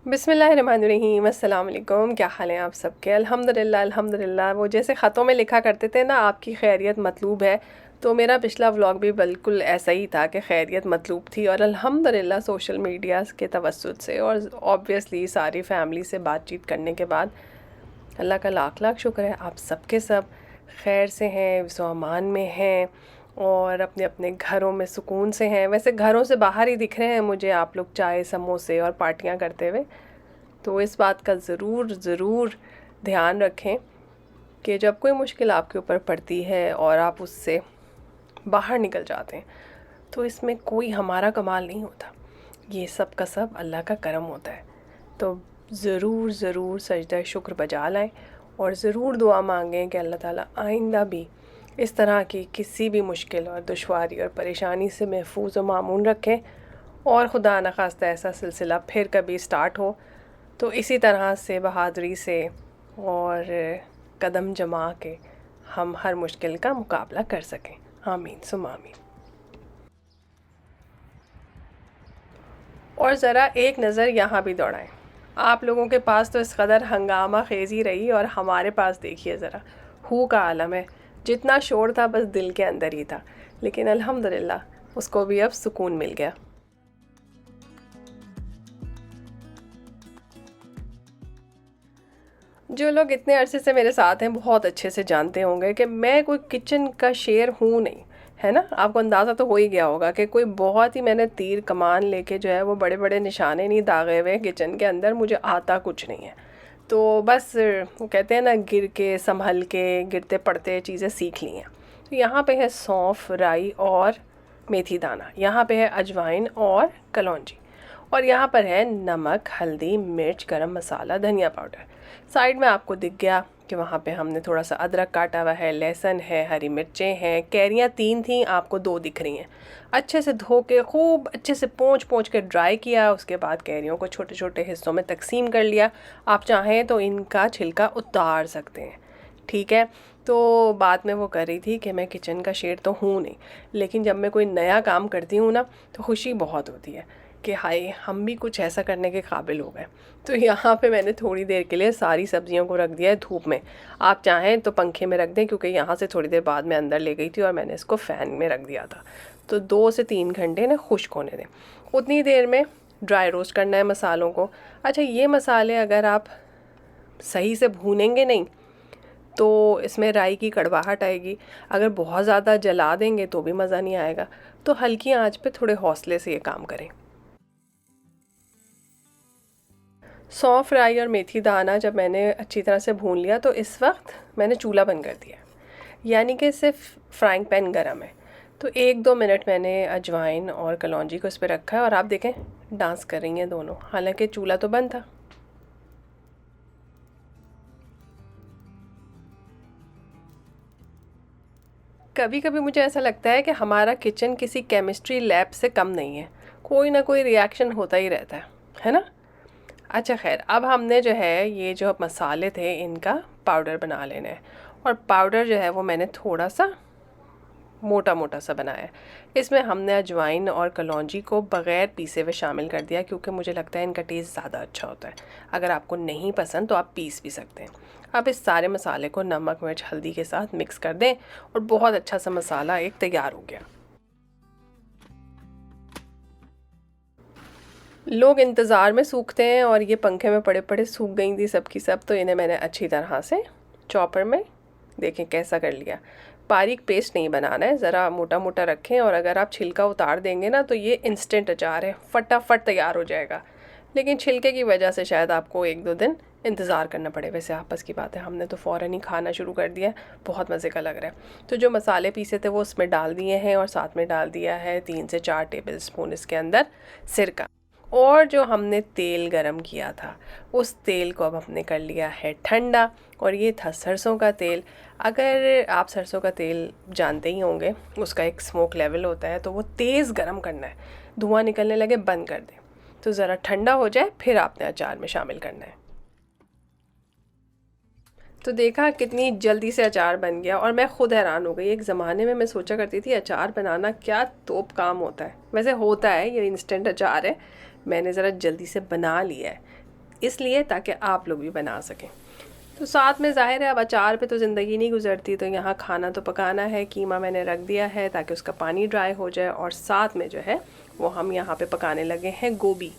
बिस्मिल्लाहिर्रहमानिर्रहीम, अस्सलाम वालेकुम। क्या हाल है आप सबके? अल्हम्दुलिल्लाह अल्हम्दुलिल्लाह। वो जैसे ख़तों में लिखा करते थे ना, आपकी खैरियत मतलूब है, तो मेरा पिछला व्लॉग भी बिल्कुल ऐसा ही था कि खैरियत मतलूब थी। और अल्हम्दुलिल्लाह सोशल मीडिया के तवस्सुत से और ऑब्वियसली सारी फैमिली से बातचीत करने के बाद अल्लाह का लाख लाख शुक्र है आप सबके सब खैर से हैं, अमान में हैं और अपने अपने घरों में सुकून से हैं। वैसे घरों से बाहर ही दिख रहे हैं मुझे आप लोग, चाय समोसे और पार्टियां करते हुए। तो इस बात का ज़रूर ध्यान रखें कि जब कोई मुश्किल आपके ऊपर पड़ती है और आप उससे बाहर निकल जाते हैं, तो इसमें कोई हमारा कमाल नहीं होता, ये सब का सब अल्लाह का करम होता है। तो ज़रूर सजदा शुक्र बजा लाएं और ज़रूर दुआ मांगें कि अल्लाह ताला आइंदा भी इस तरह की किसी भी मुश्किल और दुश्वारी और परेशानी से महफूज व मामून रखें। और खुदा न खास्ता ऐसा सिलसिला फिर कभी स्टार्ट हो तो इसी तरह से बहादुरी से और कदम जमा के हम हर मुश्किल का मुकाबला कर सकें। आमीन सुम आमीन। और ज़रा एक नज़र यहाँ भी दौड़ाएं। आप लोगों के पास तो इस कदर हंगामा खेज़ी रही और हमारे पास देखिए ज़रा हू का आलम है। जितना शोर था बस दिल के अंदर ही था, लेकिन अल्हम्दुलिल्लाह उसको भी अब सुकून मिल गया। जो लोग इतने अरसे से मेरे साथ हैं बहुत अच्छे से जानते होंगे कि मैं कोई किचन का शेर हूँ नहीं, है ना। आपको अंदाज़ा तो हो ही गया होगा कि कोई बहुत ही मैंने तीर कमान लेके जो है वो बड़े बड़े निशाने नहीं दागे हुए किचन के अंदर, मुझे आता कुछ नहीं है। तो बस वो कहते हैं ना, गिर के संभल के गिरते पड़ते चीज़ें सीख ली हैं। तो यहाँ पे है सौंफ, राई और मेथी दाना, यहाँ पे है अजवाइन और कलौंजी, और यहाँ पर है नमक, हल्दी, मिर्च, गरम मसाला, धनिया पाउडर। साइड में आपको दिख गया कि वहाँ पे हमने थोड़ा सा अदरक काटा हुआ है, लहसुन है, हरी मिर्चें हैं, कैरियाँ 3 थी, आपको 2 दिख रही हैं। अच्छे से धो के खूब अच्छे से पोंछ के ड्राई किया। उसके बाद कैरियों को छोटे छोटे हिस्सों में तकसीम कर लिया। आप चाहें तो इनका छिलका उतार सकते हैं, ठीक है। तो बाद में वो कर रही थी कि मैं किचन का शेर तो हूँ नहीं, लेकिन जब मैं कोई नया काम करती हूँ ना तो खुशी बहुत होती है कि हाय हम भी कुछ ऐसा करने के काबिल हो गए। तो यहाँ पे मैंने थोड़ी देर के लिए सारी सब्जियों को रख दिया है धूप में। आप चाहें तो पंखे में रख दें, क्योंकि यहाँ से थोड़ी देर बाद मैं अंदर ले गई थी और मैंने इसको फ़ैन में रख दिया था। तो 2 से 3 घंटे ना खुश्क होने दें। उतनी देर में ड्राई रोस्ट करना है मसालों को। अच्छा, ये मसाले अगर आप सही से भूनेंगे नहीं तो इसमें राई की कड़वाहट आएगी। अगर बहुत ज़्यादा जला देंगे तो भी मज़ा नहीं आएगा। तो हल्की आंच पे थोड़े हौसले से ये काम करें। सौंफ, राई और मेथी दाना जब मैंने अच्छी तरह से भून लिया तो इस वक्त मैंने चूल्हा बंद कर दिया, यानी कि सिर्फ फ्राइंग पैन गरम है। तो 1-2 मिनट मैंने अजवाइन और कलौंजी को इस पर रखा है और आप देखें डांस कर रही हैं दोनों, हालांकि चूल्हा तो बंद था। कभी कभी मुझे ऐसा लगता है कि हमारा किचन किसी केमिस्ट्री लैब से कम नहीं है, कोई ना कोई रिएक्शन होता ही रहता है ना। अच्छा खैर, अब हमने जो है ये जो मसाले थे इनका पाउडर बना लेना है। और पाउडर जो है वो मैंने थोड़ा सा मोटा मोटा सा बनाया है। इसमें हमने अजवाइन और कलौंजी को बग़ैर पीसे हुए शामिल कर दिया, क्योंकि मुझे लगता है इनका टेस्ट ज़्यादा अच्छा होता है। अगर आपको नहीं पसंद तो आप पीस भी सकते हैं। अब इस सारे मसाले को नमक, मिर्च, हल्दी के साथ मिक्स कर दें और बहुत अच्छा सा मसाला एक तैयार हो गया। लोग इंतज़ार में सूखते हैं और ये पंखे में पड़े पड़े सूख गई थी सबकी सब। तो इन्हें मैंने अच्छी तरह से चॉपर में देखें कैसा कर लिया। बारीक पेस्ट नहीं बनाना है, ज़रा मोटा मोटा रखें। और अगर आप छिलका उतार देंगे ना तो ये इंस्टेंट अचार है, फटाफट तैयार हो जाएगा। लेकिन छिलके की वजह से शायद आपको 1-2 दिन इंतज़ार करना पड़े। वैसे आपस की बात है, हमने तो फ़ौरन ही खाना शुरू कर दिया, बहुत मज़े का लग रहा है। तो जो मसाले पीसे थे वो उसमें डाल दिए हैं और साथ में डाल दिया है 3 से 4 टेबल स्पून इसके अंदर सिरका। और जो हमने तेल गरम किया था उस तेल को अब हमने कर लिया है ठंडा, और ये था सरसों का तेल। अगर आप सरसों का तेल जानते ही होंगे, उसका एक स्मोक लेवल होता है, तो वो तेज़ गरम करना है, धुआं निकलने लगे बंद कर दें, तो ज़रा ठंडा हो जाए फिर आपने अचार में शामिल करना है। तो देखा कितनी जल्दी से अचार बन गया और मैं ख़ुद हैरान हो गई। एक ज़माने में मैं सोचा करती थी अचार बनाना क्या तोप काम होता है, वैसे होता है, ये इंस्टेंट अचार है, मैंने ज़रा जल्दी से बना लिया है। इसलिए ताकि आप लोग भी बना सकें। तो साथ में ज़ाहिर है अब अचार पे तो ज़िंदगी नहीं गुजरती, तो यहाँ खाना तो पकाना है। कीमा मैंने रख दिया है ताकि उसका पानी ड्राई हो जाए, और साथ में जो है वो हम यहाँ पे पकाने लगे हैं गोभी।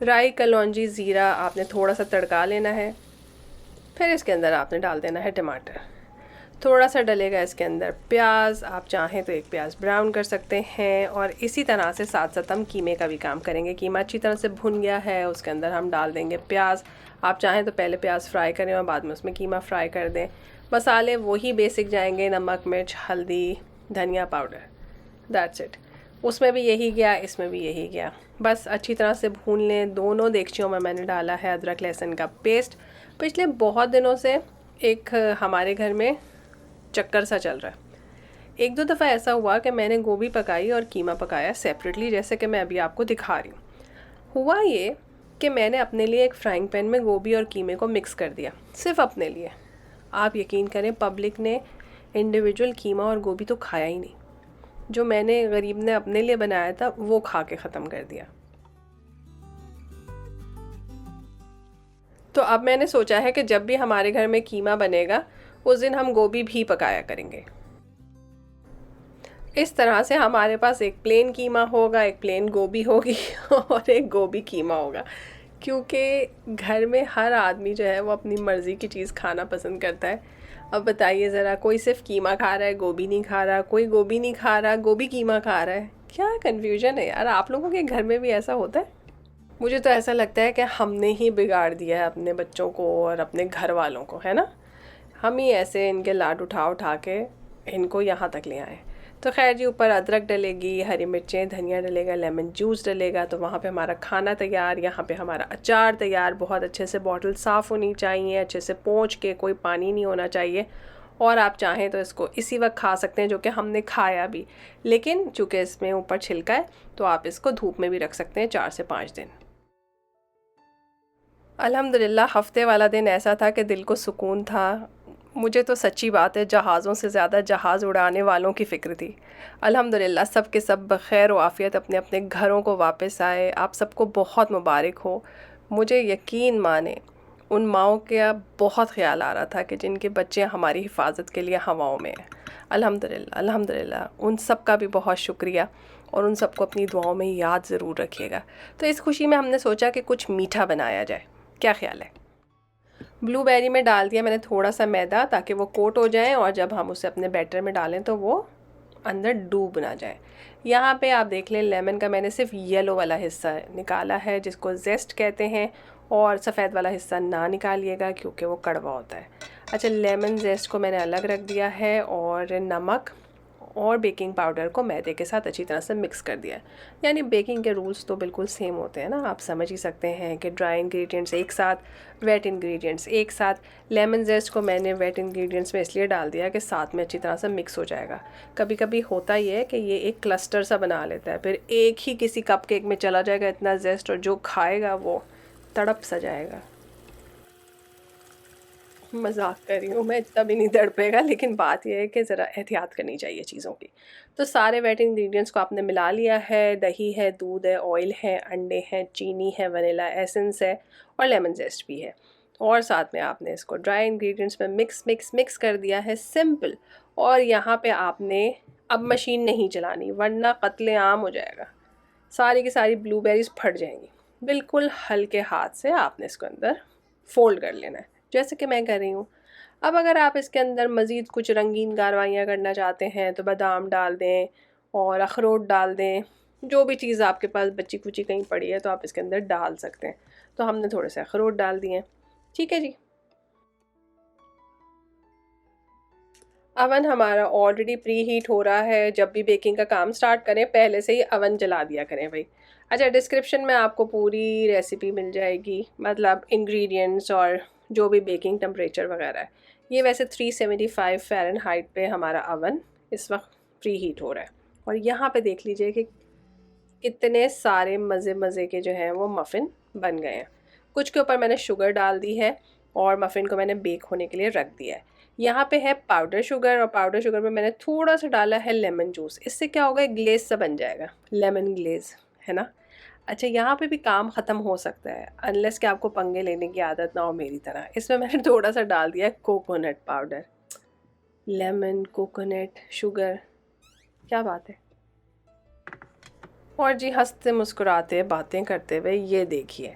राई, कलौंजी, ज़ीरा आपने थोड़ा सा तड़का लेना है। फिर इसके अंदर आपने डाल देना है टमाटर, थोड़ा सा डलेगा इसके अंदर प्याज। आप चाहें तो एक प्याज ब्राउन कर सकते हैं, और इसी तरह से साथ साथ हम कीमे का भी काम करेंगे। कीमा अच्छी तरह से भुन गया है, उसके अंदर हम डाल देंगे प्याज। आप चाहें तो पहले प्याज फ्राई करें और बाद में उसमें कीमा फ्राई कर दें। मसाले वही बेसिक जाएंगे, नमक, मिर्च, हल्दी, धनिया पाउडर, दैट्स इट। उसमें भी यही गया, इसमें भी यही गया। बस अच्छी तरह से भून लें। दोनों देगचियों में मैंने डाला है अदरक लहसुन का पेस्ट। पिछले बहुत दिनों से एक हमारे घर में चक्कर सा चल रहा है। एक दो दफ़ा ऐसा हुआ कि मैंने गोभी पकाई और कीमा पकाया सेपरेटली, जैसे कि मैं अभी आपको दिखा रही हूँ। हुआ ये कि मैंने अपने लिए एक फ्राइंग पैन में गोभी और कीमे को मिक्स कर दिया, सिर्फ अपने लिए। आप यकीन करें, पब्लिक ने इंडिविजुअल कीमा और गोभी तो खाया ही नहीं। जो मैंने गरीब ने अपने लिए बनाया था वो खा के ख़त्म कर दिया। तो अब मैंने सोचा है कि जब भी हमारे घर में कीमा बनेगा उस दिन हम गोभी भी पकाया करेंगे। इस तरह से हमारे पास एक प्लेन कीमा होगा, एक प्लेन गोभी होगी और एक गोभी कीमा होगा, क्योंकि घर में हर आदमी जो है वो अपनी मर्ज़ी की चीज़ खाना पसंद करता है। अब बताइए ज़रा, कोई सिर्फ कीमा खा रहा है, गोभी नहीं खा रहा, कोई गोभी नहीं खा रहा, गोभी कीमा खा रहा है। क्या कन्फ्यूजन है यार। आप लोगों के घर में भी ऐसा होता है? मुझे तो ऐसा लगता है कि हमने ही बिगाड़ दिया है अपने बच्चों को और अपने घर वालों को, है ना। हम ही ऐसे इनके लाड उठा उठा के इनको यहाँ तक ले आए। तो खैर जी, ऊपर अदरक डलेगी, हरी मिर्चें, धनिया डलेगा, लेमन जूस डलेगा। तो वहाँ पे हमारा खाना तैयार, यहाँ पे हमारा अचार तैयार। बहुत अच्छे से बॉटल साफ़ होनी चाहिए, अच्छे से पोंछ के, कोई पानी नहीं होना चाहिए। और आप चाहें तो इसको इसी वक्त खा सकते हैं, जो कि हमने खाया भी। लेकिन चूँकि इसमें ऊपर छिलका है तो आप इसको धूप में भी रख सकते हैं 4 से 5 दिन। अल्हम्दुलिल्लाह हफ़्ते वाला दिन ऐसा था कि दिल को सुकून था। मुझे तो सच्ची बात है, जहाज़ों से ज़्यादा जहाज़ उड़ाने वालों की फ़िक्र थी। अल्हम्दुलिल्लाह सब के सब बख़ैर व आफ़ियत अपने अपने घरों को वापस आए। आप सबको बहुत मुबारक हो। मुझे यकीन माने, उन माँओं का बहुत ख़्याल आ रहा था कि जिनके बच्चे हमारी हिफाजत के लिए हवाओं में हैं। अल्हम्दुलिल्लाह अल्हम्दुलिल्लाह उन सब का भी बहुत शुक्रिया, और उन सबको अपनी दुआओं में याद ज़रूर रखिएगा। तो इस खुशी में हमने सोचा कि कुछ मीठा बनाया जाए। क्या ख़्याल है? ब्लूबेरी में डाल दिया मैंने थोड़ा सा मैदा, ताकि वो कोट हो जाए और जब हम उसे अपने बैटर में डालें तो वो अंदर डूब ना जाए। यहाँ पे आप देख लें, लेमन का मैंने सिर्फ येलो वाला हिस्सा निकाला है, जिसको जेस्ट कहते हैं, और सफ़ेद वाला हिस्सा ना निकालिएगा क्योंकि वो कड़वा होता है। अच्छा, लेमन जेस्ट को मैंने अलग रख दिया है, और नमक और बेकिंग पाउडर को मैदे के साथ अच्छी तरह से मिक्स कर दिया है। यानी बेकिंग के रूल्स तो बिल्कुल सेम होते हैं ना, आप समझ ही सकते हैं कि ड्राई इंग्रेडिएंट्स एक साथ, वेट इंग्रेडिएंट्स एक साथ। लेमन जेस्ट को मैंने वेट इंग्रेडिएंट्स में इसलिए डाल दिया कि साथ में अच्छी तरह से मिक्स हो जाएगा। कभी कभी होता ही है कि ये एक क्लस्टर सा बना लेता है, फिर एक ही किसी कप केक में चला जाएगा इतना जेस्ट, और जो खाएगा वो तड़प सा जाएगा। मजाक कर रही हूँ मैं, इतना भी नहीं तड़पेगा, लेकिन बात यह है कि ज़रा एहतियात करनी चाहिए चीज़ों की। तो सारे वेट इंग्रेडिएंट्स को आपने मिला लिया है। दही है, दूध है, ऑयल है, अंडे हैं, चीनी है, वनीला एसेंस है, और लेमन जेस्ट भी है। और साथ में आपने इसको ड्राई इंग्रेडिएंट्स में मिक्स मिक्स मिक्स कर दिया है, सिंपल। और यहाँ पे आपने अब मशीन नहीं चलानी, वरना कत्ले आम हो जाएगा। सारी की सारी ब्लूबेरीज फट जाएंगी। बिल्कुल हल्के हाथ से आपने इसको अंदर फोल्ड कर लेना है, जैसे कि मैं कर रही हूँ। अब अगर आप इसके अंदर मज़ीद कुछ रंगीन कार्रवाइयाँ करना चाहते हैं तो बादाम डाल दें और अखरोट डाल दें। जो भी चीज़ आपके पास बची कुची कहीं पड़ी है तो आप इसके अंदर डाल सकते हैं। तो हमने थोड़े से अखरोट डाल दिए। ठीक है जी। अवन हमारा ऑलरेडी प्री हीट हो रहा है। जब भी बेकिंग का काम स्टार्ट करें पहले से ही अवन जला दिया करें भाई। अच्छा, डिस्क्रिप्शन में आपको पूरी रेसिपी मिल जाएगी, मतलब इंग्रेडिएंट्स और जो भी बेकिंग टेम्परेचर वगैरह है। ये वैसे 375 फ़ारेनहाइट पे हमारा अवन इस वक्त प्री हीट हो रहा है। और यहाँ पे देख लीजिए कि कितने सारे मज़े मज़े के जो हैं वो मफ़िन बन गए हैं। कुछ के ऊपर मैंने शुगर डाल दी है और मफ़िन को मैंने बेक होने के लिए रख दिया है। यहाँ पे है पाउडर शुगर, और पाउडर शुगर में मैंने थोड़ा सा डाला है लेमन जूस। इससे क्या होगा, एक ग्लेज़ सा बन जाएगा, लेमन ग्लेज़, है ना। अच्छा, यहाँ पे भी काम ख़त्म हो सकता है अनलेस कि आपको पंगे लेने की आदत ना हो मेरी तरह। इसमें मैंने थोड़ा सा डाल दिया है coconut powder, lemon, coconut, sugar, क्या बात है। और जी हंसते मुस्कुराते बातें करते हुए ये देखिए,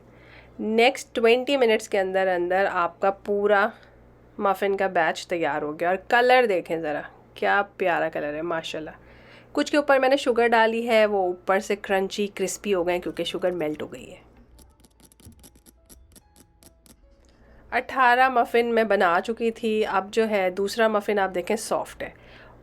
नेक्स्ट 20 मिनट्स के अंदर अंदर आपका पूरा मफ़िन का बैच तैयार हो गया। और कलर देखें ज़रा, क्या प्यारा कलर है माशाल्लाह। कुछ के ऊपर मैंने शुगर डाली है, वो ऊपर से क्रंची क्रिस्पी हो गए क्योंकि शुगर मेल्ट हो गई है। 18 मफ़िन मैं बना चुकी थी। अब जो है दूसरा मफ़िन आप देखें सॉफ्ट है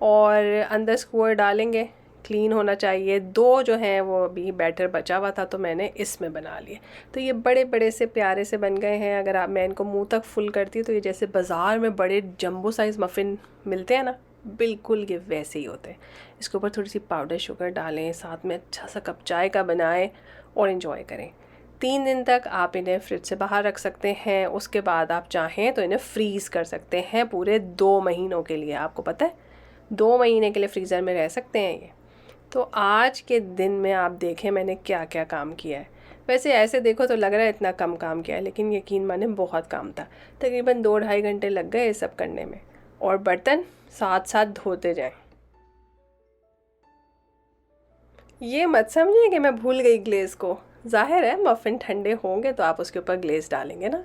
और अंदर स्क्वायर डालेंगे, क्लीन होना चाहिए। 2 जो हैं वो अभी बैटर बचा हुआ था तो मैंने इसमें बना लिए। तो ये बड़े बड़े से प्यारे से बन गए हैं। अगर मैं इनको मुंह तक फुल करती हूँ तो ये जैसे बाज़ार में बड़े जंबो साइज़ मफ़िन मिलते हैं ना, बिल्कुल ये वैसे ही होते हैं। इसके ऊपर थोड़ी सी पाउडर शुगर डालें, साथ में अच्छा सा कप चाय का बनाएं और इन्जॉय करें। 3 दिन तक आप इन्हें फ्रिज से बाहर रख सकते हैं। उसके बाद आप चाहें तो इन्हें फ्रीज़ कर सकते हैं पूरे 2 महीनों के लिए। आपको पता है 2 महीने के लिए फ्रीज़र में रह सकते हैं ये। तो आज के दिन में आप देखें मैंने क्या क्या काम किया है। वैसे ऐसे देखो तो लग रहा है इतना कम काम किया है, लेकिन यकीन माने बहुत काम था। तकरीबन 2-2.5 घंटे लग गए ये सब करने में। और बर्तन साथ साथ धोते जाएं। ये मत समझिए कि मैं भूल गई ग्लेज़ को। ज़ाहिर है मफ़िन ठंडे होंगे तो आप उसके ऊपर ग्लेज़ डालेंगे ना।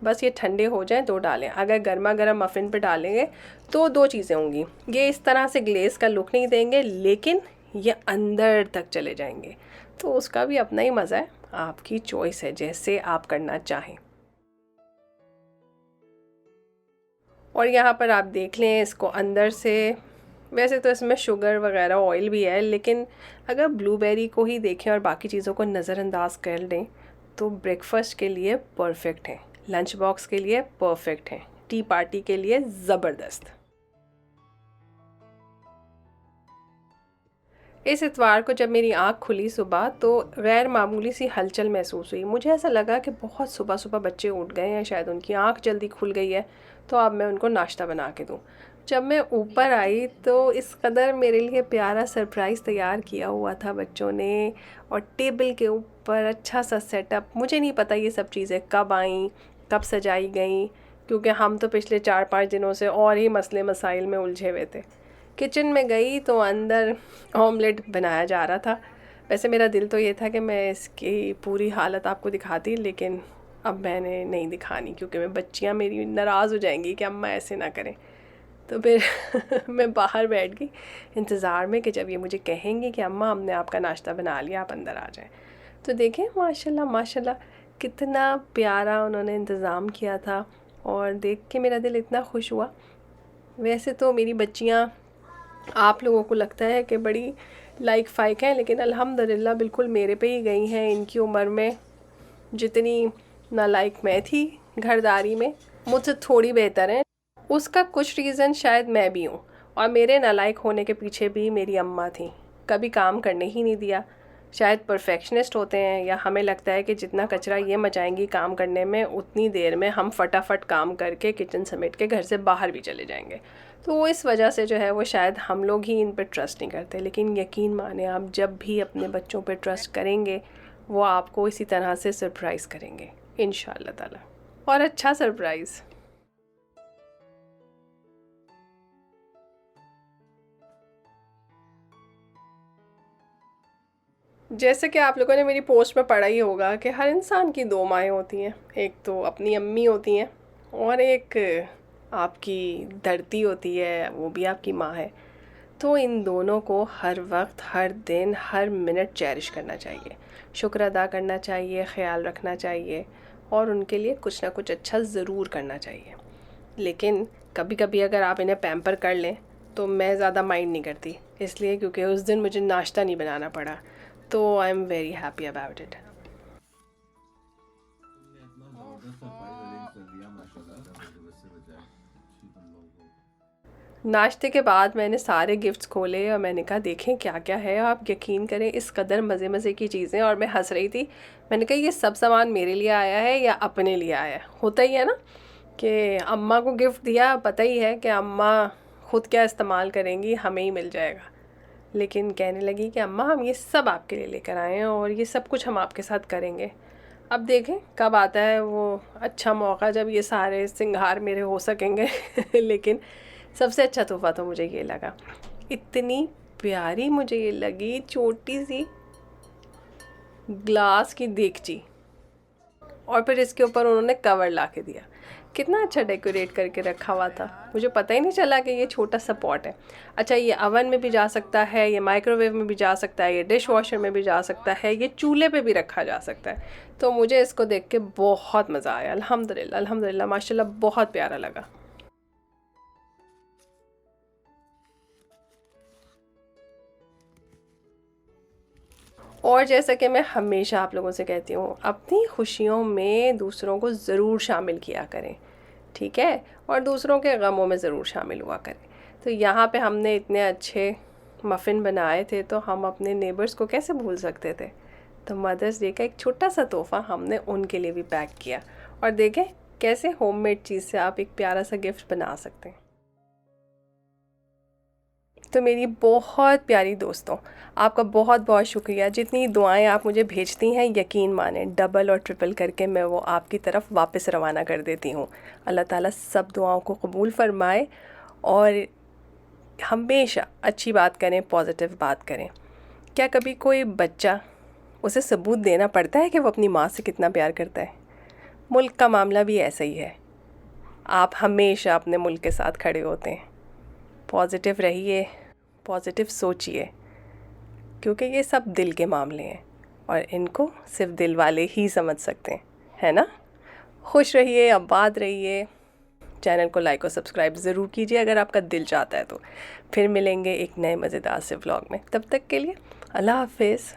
बस ये ठंडे हो जाएं तो डालें। अगर गर्मा गर्म मफ़िन पे डालेंगे तो 2 चीज़ें होंगी, ये इस तरह से ग्लेज़ का लुक नहीं देंगे लेकिन ये अंदर तक चले जाएंगे। तो उसका भी अपना ही मज़ा है, आपकी चॉइस है जैसे आप करना चाहें। और यहाँ पर आप देख लें इसको अंदर से, वैसे तो इसमें शुगर वगैरह ऑयल भी है, लेकिन अगर ब्लूबेरी को ही देखें और बाकी चीज़ों को नज़रअंदाज कर दें तो ब्रेकफास्ट के लिए परफेक्ट है, लंच बॉक्स के लिए परफेक्ट है, टी पार्टी के लिए ज़बरदस्त। इस इतवार को जब मेरी आँख खुली सुबह तो गैर मामूली सी हलचल महसूस हुई। मुझे ऐसा लगा कि बहुत सुबह सुबह बच्चे उठ गए हैं, शायद उनकी आँख जल्दी खुल गई है, तो अब मैं उनको नाश्ता बना के दूँ। जब मैं ऊपर आई तो इस कदर मेरे लिए प्यारा सरप्राइज़ तैयार किया हुआ था बच्चों ने, और टेबल के ऊपर अच्छा सा सेटअप। मुझे नहीं पता ये सब चीज़ें कब आईं, कब सजाई गईं, क्योंकि हम तो पिछले 4-5 दिनों से और ही मसले मसाइल में उलझे हुए थे। किचन में गई तो अंदर ऑमलेट बनाया जा रहा था। वैसे मेरा दिल तो ये था कि मैं इसकी पूरी हालत आपको दिखाती, लेकिन अब मैंने नहीं दिखानी क्योंकि मैं बच्चियां मेरी नाराज़ हो जाएंगी कि अम्मा ऐसे ना करें। तो फिर मैं बाहर बैठ गई इंतज़ार में कि जब ये मुझे कहेंगे कि अम्मा हमने आपका नाश्ता बना लिया, आप अंदर आ जाएं। तो देखें माशाल्लाह माशाल्लाह कितना प्यारा उन्होंने इंतज़ाम किया था, और देख के मेरा दिल इतना खुश हुआ। वैसे तो मेरी बच्चियाँ आप लोगों को लगता है कि बड़ी लाइक फ़ाइक हैं, लेकिन अल्हम्दुलिल्लाह बिल्कुल मेरे पे ही गई हैं। इनकी उम्र में जितनी नालायक मैं थी घरदारी में, मुझसे थोड़ी बेहतर हैं। उसका कुछ रीज़न शायद मैं भी हूँ, और मेरे नालायक होने के पीछे भी मेरी अम्मा थी, कभी काम करने ही नहीं दिया। शायद परफेक्शनिस्ट होते हैं, या हमें लगता है कि जितना कचरा ये मचाएंगी काम करने में उतनी देर में हम फटाफट काम करके किचन समेट के घर से बाहर भी चले जाएंगे। तो वो इस वजह से जो है वो शायद हम लोग ही इन पर ट्रस्ट नहीं करते। लेकिन यकीन माने आप जब भी अपने बच्चों पर ट्रस्ट करेंगे वो आपको इसी तरह से सरप्राइज़ करेंगे इंशाअल्लाह ताला, और अच्छा सरप्राइज़। जैसे कि आप लोगों ने मेरी पोस्ट में पढ़ा ही होगा कि हर इंसान की 2 माएँ होती हैं, एक तो अपनी अम्मी होती हैं और एक आपकी धरती होती है, वो भी आपकी माँ है। तो इन दोनों को हर वक्त, हर दिन, हर मिनट चेरिश करना चाहिए, शुक्र अदा करना चाहिए, ख्याल रखना चाहिए, और उनके लिए कुछ ना कुछ अच्छा ज़रूर करना चाहिए। लेकिन कभी कभी अगर आप इन्हें पैम्पर कर लें तो मैं ज़्यादा माइंड नहीं करती, इसलिए क्योंकि उस दिन मुझे नाश्ता नहीं बनाना पड़ा, तो I am very happy about it. नाश्ते के बाद मैंने सारे गिफ्ट्स खोले और मैंने कहा देखें क्या क्या है। आप यकीन करें इस कदर मज़े मज़े की चीज़ें, और मैं हंस रही थी। मैंने कहा ये सब सामान मेरे लिए आया है या अपने लिए आया है। होता ही है ना कि अम्मा को गिफ्ट दिया, पता ही है कि अम्मा ख़ुद क्या इस्तेमाल करेंगी, हमें ही मिल जाएगा। लेकिन कहने लगी कि अम्मा हम ये सब आपके लिए लेकर आए हैं और ये सब कुछ हम आपके साथ करेंगे। अब देखें कब आता है वो अच्छा मौका जब ये सारे सिंगार मेरे हो सकेंगे। लेकिन सबसे अच्छा तोहफ़ा तो मुझे ये लगा, इतनी प्यारी मुझे ये लगी छोटी सी ग्लास की देगची, और फिर इसके ऊपर उन्होंने कवर ला के दिया। कितना अच्छा डेकोरेट करके रखा हुआ था, मुझे पता ही नहीं चला कि ये छोटा सा पॉट है। अच्छा, ये अवन में भी जा सकता है, ये माइक्रोवेव में भी जा सकता है, ये डिश वॉशर में भी जा सकता है, ये चूल्हे पे भी रखा जा सकता है। तो मुझे इसको देख के बहुत मज़ा आया। अल्हम्दुलिल्लाह अल्हम्दुलिल्लाह माशाल्लाह, बहुत प्यारा लगा। और जैसा कि मैं हमेशा आप लोगों से कहती हूँ, अपनी खुशियों में दूसरों को ज़रूर शामिल किया करें, ठीक है, और दूसरों के गमों में ज़रूर शामिल हुआ करें। तो यहाँ पे हमने इतने अच्छे मफ़िन बनाए थे, तो हम अपने नेबर्स को कैसे भूल सकते थे। तो मदर्स डे का एक छोटा सा तोहफ़ा हमने उनके लिए भी पैक किया, और देखें कैसे होममेड चीज़ से आप एक प्यारा सा गिफ्ट बना सकते हैं। तो मेरी बहुत प्यारी दोस्तों, आपका बहुत बहुत शुक्रिया। जितनी दुआएं आप मुझे भेजती हैं, यकीन माने डबल और ट्रिपल करके मैं वो आपकी तरफ वापस रवाना कर देती हूँ। अल्लाह ताला सब दुआओं को कबूल फ़रमाए और हमेशा अच्छी बात करें, पॉजिटिव बात करें। क्या कभी कोई बच्चा, उसे सबूत देना पड़ता है कि वो अपनी माँ से कितना प्यार करता है? मुल्क का मामला भी ऐसा ही है। आप हमेशा अपने मुल्क के साथ खड़े होते हैं। पॉजिटिव रहिए, पॉजिटिव सोचिए, क्योंकि ये सब दिल के मामले हैं और इनको सिर्फ दिल वाले ही समझ सकते हैं, है ना। खुश रहिए, आबाद रहिए। चैनल को लाइक और सब्सक्राइब ज़रूर कीजिए अगर आपका दिल चाहता है तो। फिर मिलेंगे एक नए मज़ेदार से व्लॉग में, तब तक के लिए अल्लाह हाफिज़।